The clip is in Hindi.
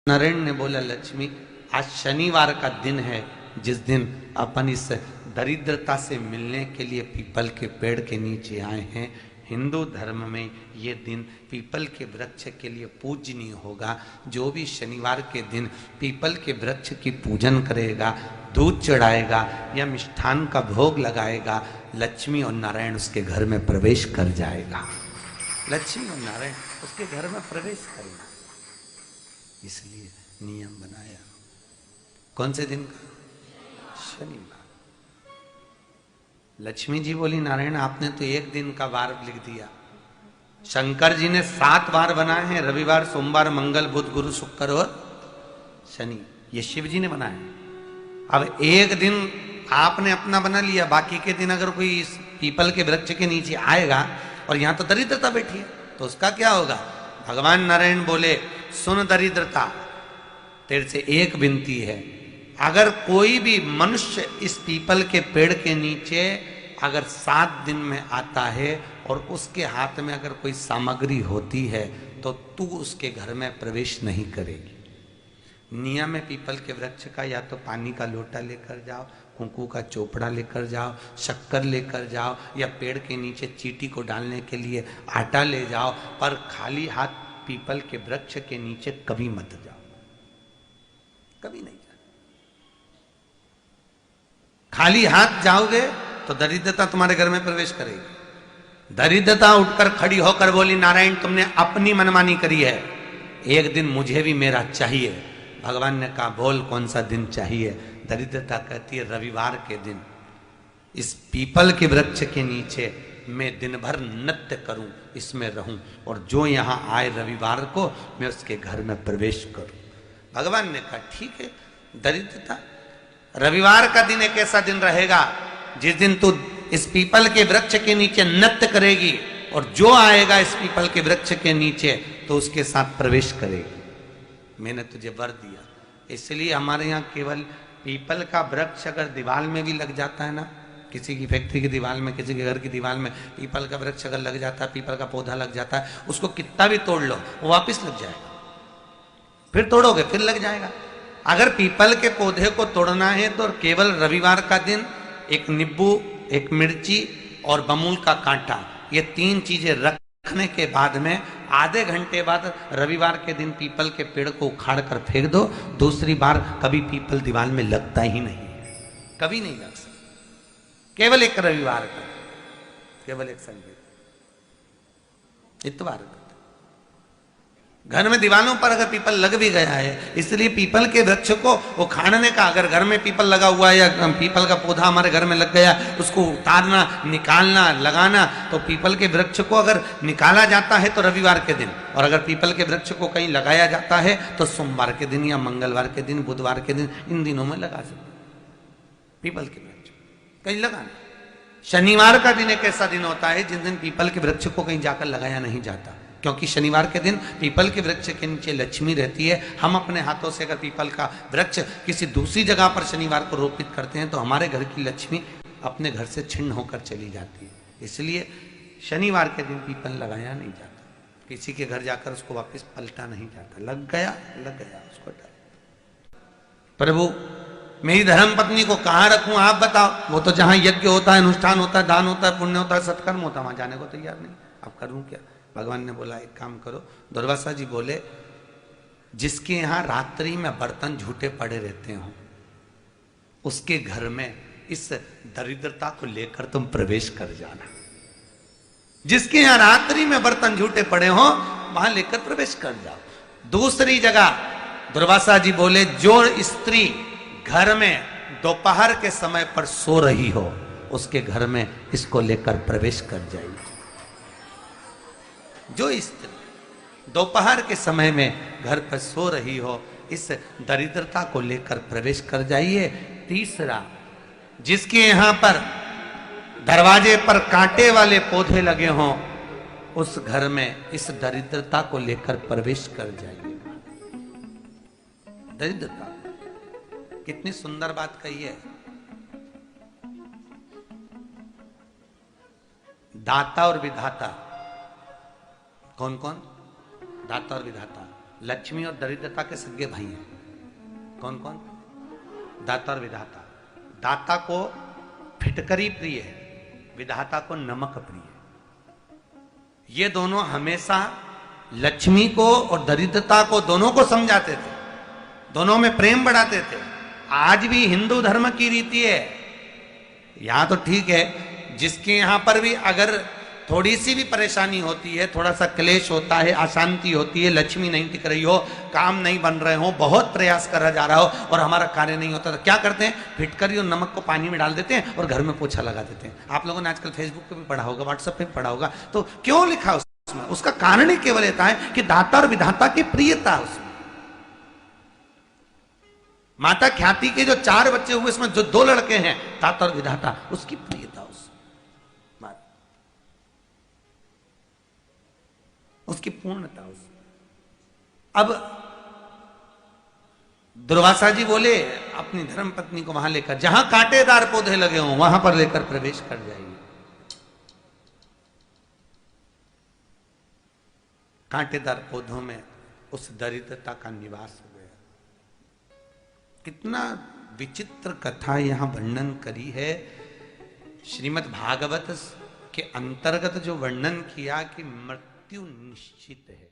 नारायण ने बोला, लक्ष्मी आज शनिवार का दिन है जिस दिन अपन इस दरिद्रता से मिलने के लिए पीपल के पेड़ के नीचे आए हैं। हिंदू धर्म में ये दिन पीपल के वृक्ष के लिए पूजनीय होगा। जो भी शनिवार के दिन पीपल के वृक्ष की पूजन करेगा, दूध चढ़ाएगा या मिष्ठान का भोग लगाएगा, लक्ष्मी और नारायण उसके घर में प्रवेश कर जाएगा। लक्ष्मी और नारायण उसके घर में प्रवेश करेगा। इसलिए नियम बनाया। कौन से दिन का? शनिवार। लक्ष्मी जी बोली, नारायण आपने तो एक दिन का वार लिख दिया। शंकर जी ने 7 वार बनाए हैं, रविवार, सोमवार, मंगल, बुध, गुरु, शुक्र और शनि। ये शिव जी ने बनाया। अब एक दिन आपने अपना बना लिया, बाकी के दिन अगर कोई इस पीपल के वृक्ष के नीचे आएगा और यहां तो दरिद्रता बैठी है तो उसका क्या होगा? भगवान नारायण बोले, सुन दरिद्रता, तेरे से एक विनती है, अगर कोई भी मनुष्य इस पीपल के पेड़ के नीचे अगर 7 दिन में आता है और उसके हाथ में अगर कोई सामग्री होती है तो तू उसके घर में प्रवेश नहीं करेगी। नियम है पीपल के वृक्ष का, या तो पानी का लोटा लेकर जाओ, कुंकू का चोपड़ा लेकर जाओ, शक्कर लेकर जाओ, या पेड़ के नीचे चींटी को डालने के लिए आटा ले जाओ, पर खाली हाथ पीपल के वृक्ष के नीचे कभी मत जाओ, कभी नहीं जाओ। खाली हाथ जाओगे तो दरिद्रता तुम्हारे घर में प्रवेश करेगी। दरिद्रता उठकर खड़ी होकर बोली, नारायण तुमने अपनी मनमानी करी है, एक दिन मुझे भी मेरा चाहिए। भगवान ने कहा, बोल कौन सा दिन चाहिए? दरिद्रता कहती है, रविवार के दिन इस पीपल के वृक्ष के नीचे मैं दिन भर नृत्य करूं, इसमें रहूं, और जो यहां आए रविवार को मैं उसके घर में प्रवेश करूं। भगवान ने कहा, ठीक है दरिद्रता, रविवार का दिन एक ऐसा दिन रहेगा जिस दिन तू इस पीपल के वृक्ष के नीचे नृत्य करेगी और जो आएगा इस पीपल के वृक्ष के नीचे तो उसके साथ प्रवेश करेगी। मैंने तुझे वर दिया। इसलिए हमारे यहाँ केवल पीपल का वृक्ष अगर दीवार में भी लग जाता है ना, किसी की फैक्ट्री की दीवार में, किसी के घर की दीवार में पीपल का वृक्ष अगर लग जाता है, पीपल का पौधा लग जाता है, उसको कितना भी तोड़ लो वो वापस लग जाएगा। फिर तोड़ोगे फिर लग जाएगा। अगर पीपल के पौधे को तोड़ना है तो केवल रविवार का दिन एक नींबू, एक मिर्ची और बमूल का कांटा, ये 3 चीजें रखने के बाद में आधे घंटे बाद रविवार के दिन पीपल के पेड़ को उखाड़ कर फेंक दो। दूसरी बार कभी पीपल दीवार में लगता ही नहीं, कभी नहीं लग सकता। केवल एक रविवार का, केवल एक संडे, इतवार का। घर में दीवारों पर अगर पीपल लग भी गया है, इसलिए पीपल के वृक्ष को उखाड़ने का, अगर घर में पीपल लगा हुआ है या पीपल का पौधा हमारे घर में लग गया, उसको उतारना, निकालना, लगाना, तो पीपल के वृक्ष को अगर निकाला जाता है तो रविवार के दिन, और अगर पीपल के वृक्ष को कहीं लगाया जाता है तो सोमवार के दिन या मंगलवार के दिन, बुधवार के दिन, इन दिनों में लगा सकते पीपल के वृक्ष कहीं लगाना। शनिवार का दिन एक ऐसा दिन होता है जिस दिन पीपल के वृक्ष को कहीं जाकर लगाया नहीं जाता, क्योंकि शनिवार के दिन पीपल के वृक्ष के नीचे लक्ष्मी रहती है। हम अपने हाथों से अगर पीपल का वृक्ष किसी दूसरी जगह पर शनिवार को रोपित करते हैं तो हमारे घर की लक्ष्मी अपने घर से छिन्न होकर चली जाती है। इसलिए शनिवार के दिन पीपल लगाया नहीं जाता, किसी के घर जाकर उसको वापस पलटा नहीं जाता। लग गया उसको डाल। प्रभु मेरी धर्म पत्नी को कहाँ रखूं आप बताओ? वो तो जहां यज्ञ होता है, अनुष्ठान होता है, दान होता है, पुण्य होता है, सत्कर्म होता है, वहां जाने को तैयार नहीं। अब करूं क्या? भगवान ने बोला, एक काम करो। दुर्वासा जी बोले, जिसके यहां रात्रि में बर्तन झूठे पड़े रहते हो उसके घर में इस दरिद्रता को लेकर तुम प्रवेश कर जाना। जिसके यहां रात्रि में बर्तन झूठे पड़े हो वहां लेकर प्रवेश कर जाओ। दूसरी जगह दुर्वासा जी बोले, जो स्त्री घर में दोपहर के समय पर सो रही हो उसके घर में इसको लेकर प्रवेश कर जाइए। जो स्त्री दोपहर के समय में घर पर सो रही हो इस दरिद्रता को लेकर प्रवेश कर जाइए। तीसरा, जिसके यहां पर दरवाजे पर कांटे वाले पौधे लगे हों उस घर में इस दरिद्रता को लेकर प्रवेश कर जाइए। दरिद्रता, कितनी सुंदर बात कही है। दाता और विधाता, कौन कौन? दाता और विधाता। लक्ष्मी और दरिद्रता के सगे भाई हैं। कौन कौन? दाता और विधाता। दाता को फिटकरी प्रिय है, विधाता को नमक प्रिय है। ये दोनों हमेशा लक्ष्मी को और दरिद्रता को दोनों को समझाते थे, दोनों में प्रेम बढ़ाते थे। आज भी हिंदू धर्म की रीति है, यहां तो ठीक है, जिसके यहां पर भी अगर थोड़ी सी भी परेशानी होती है, थोड़ा सा क्लेश होता है, अशांति होती है, लक्ष्मी नहीं टिक रही हो, काम नहीं बन रहे हो, बहुत प्रयास करा जा रहा हो और हमारा कार्य नहीं होता, तो क्या करते हैं? फिटकरी और नमक को पानी में डाल देते हैं और घर में पोछा लगा देते हैं। आप लोगों ने आजकल फेसबुक पे भी पढ़ा होगा, व्हाट्सएप पे भी पढ़ा होगा। तो क्यों लिखा उसमें? उसका कारण ही केवल ये है कि दाता और विधाता की प्रियता उसमें। माता ख्याति के जो 4 बच्चे हुए, इसमें जो 2 लड़के हैं, दाता और विधाता, उसकी प्रियता उसकी पूर्णता उस। अब दुर्वासा जी बोले अपनी धर्म पत्नी को वहां लेकर, जहां कांटेदार पौधे लगे हों वहां पर लेकर प्रवेश कर जाइए। कांटेदार पौधों में उस दरिद्रता का निवास हो गया। कितना विचित्र कथा यहां वर्णन करी है। श्रीमद् भागवत के अंतर्गत जो वर्णन किया कि मृत्यु निश्चित है,